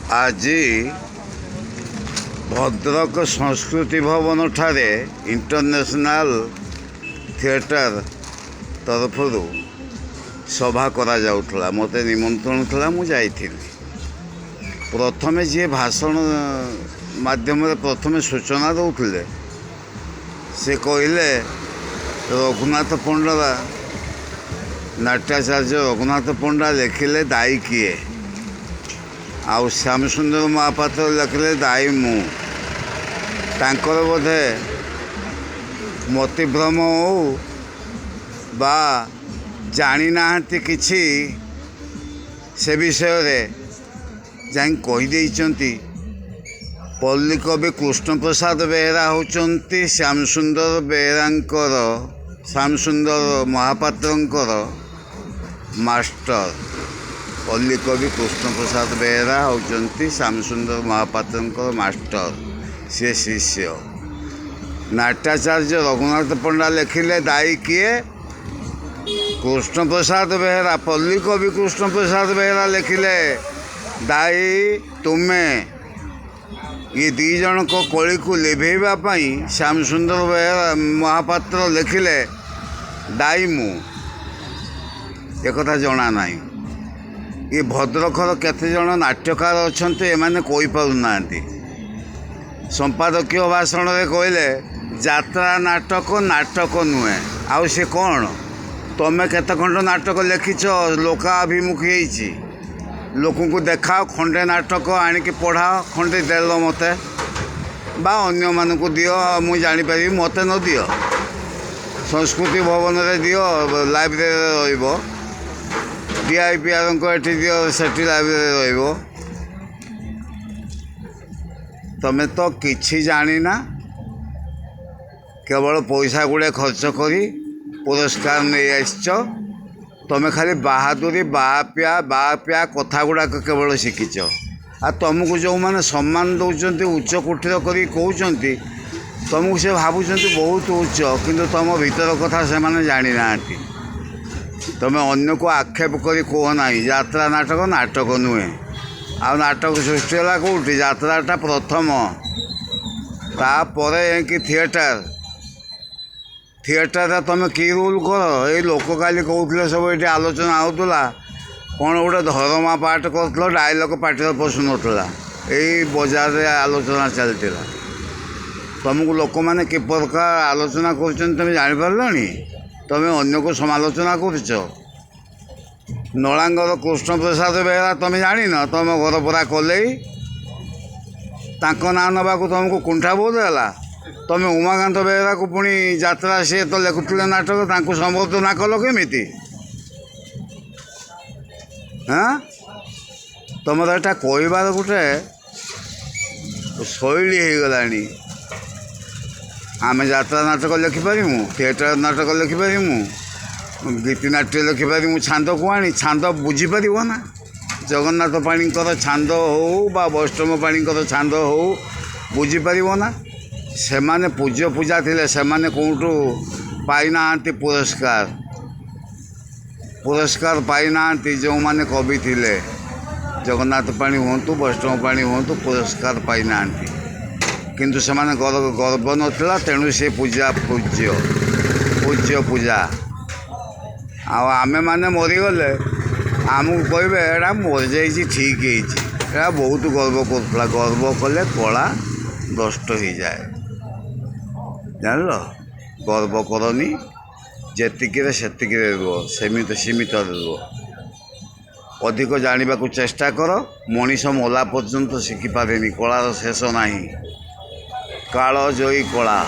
आज भद्रक संस्कृति भवन ठारे इंटरनेशनल थिएटर तरफ सभा करा जाउथला मते निमंत्रण थला मु जाइथिली। प्रथमे जे भाषण माध्यम प्रथमे सूचना दौले से कहले रघुनाथ पंडा नाट्याचार्य रघुनाथ पंडा लिखिले दाई किए आउ श्याम सुंदर महापात्र लिखिले दाई मु तांकर बोधे मतिभ्रम हो बा जानी नाहंती किछि से विषय रे जाई कहि देइचंती। पल्ली कवि कृष्ण प्रसाद बेहेरा होचंती श्याम सुंदर बेहेरांकर श्याम सुंदर महापात्रंकर मास्टर। पल्ली कवि कृष्ण प्रसाद बेहेरा होचंती श्याम सुंदर महापात्रंकर मास्टर से शिष्य। नाट्याचार्य रघुनाथ पंडा लिखिले दाई किए कृष्ण प्रसाद बेहेरा। पल्ली कवि कृष्ण प्रसाद बेहेरा लिखिले दाई तुम्हें ये दी जन को कली को लिभेवा श्याम सुंदर बेहेरा महापात्र लिखिले दाई मु एक जना ना। ये भद्रकर केते जन नाट्यकार अच्छा एमाने कहि पारुना। संपादकीय भाषण रे कहले यात्रा नाटक नाटक नुहे आउ से कौन तमें केते खंड नाटक लिखिछ लोकाभिमुखी होइछि लोक को देखाओ खंडे नाटक आणिक पढ़ाओ खंडे देल मते बा अन्य मान को दियो मुझे जानीपारि मते न दियो संस्कृति भवन रे दियो लाइब्रेरी रहिबो DIPR को एठी दियो सेठी लाइब्रेरी रहिबो। तमें तो किछि जानी ना केवल पैसा गुड़े खर्च करी पुरस्कार नहीं आसच तमें खाली बाहादुरी बापिया कथा गुड़ाक केवल शिखिच आ तुमको जो मैंने सम्मान दौरान उच्च कोठीर कर कहते तुमको से भावुं बहुत उच्च किंतु तुम भीतर कथा से मैंने जानी ना। तुम अन्य को आक्षेप कर कहना यात्रा नाटक नाटक नुहे आ नाटक सृष्टि है कौटी यात्राटा प्रथम तापर कि थिएटर थिएटर तुम कि रोल कर ये लोक काली कहते सब ये आलोचना होता कौन गोटे धर्मा पाठ कर डायलग पार्टी पशु नाला यही बजार रे आलोचना चलता तुमको लोक मैंने कि प्रकार आलोचना कर जापार तुम अन्य को समालोचना कर नलांगर कृष्ण प्रसाद बेहेरा तुम जान तुम घर पूरा कले ना नवा तुमको कुंठा बोध है तुम उमाकांत बेहेरा को पुणी यात्रा सी तो लिखुले नाटक संबोधना कल केमी हाँ तुम एटा कहबार गोटे शैली हो गला। आम यात्रा नाटक लिखिपारू थिएटर नाटक लिखिपारू गीतिनाट्य लिखिपारू छांद को आनी छांद बुझीपर ना जगन्नाथ पाणीकर छांद हो बा वैष्णव पाणीकर छांद हो बुझीपर ना। से माने पूज्य पूजा थिले से माने कोठू पाई ना पुरस्कार पुरस्कार पाई ना जो माने कवि थिले जगन्नाथ पाणी हूँ वैष्णव पाणी हूँ पुरस्कार पाई ना किंतु से माने गर्व नथिला तेणु से पूजा पूज्य पूज्य पूजा आमे माने मरीगले आमको कहे एटा मरी जाइए ठीक है बहुत गर्व करुला गर्व कले कला नष्ट हो जाए जान गर्व करनी जेतिके सेतिके रुह सेमित सीमित रुह अधिक जाना को चेष्टा कर मनीष मला पर्यंत शिखिपारे कलार शेष ना काल जोई कला।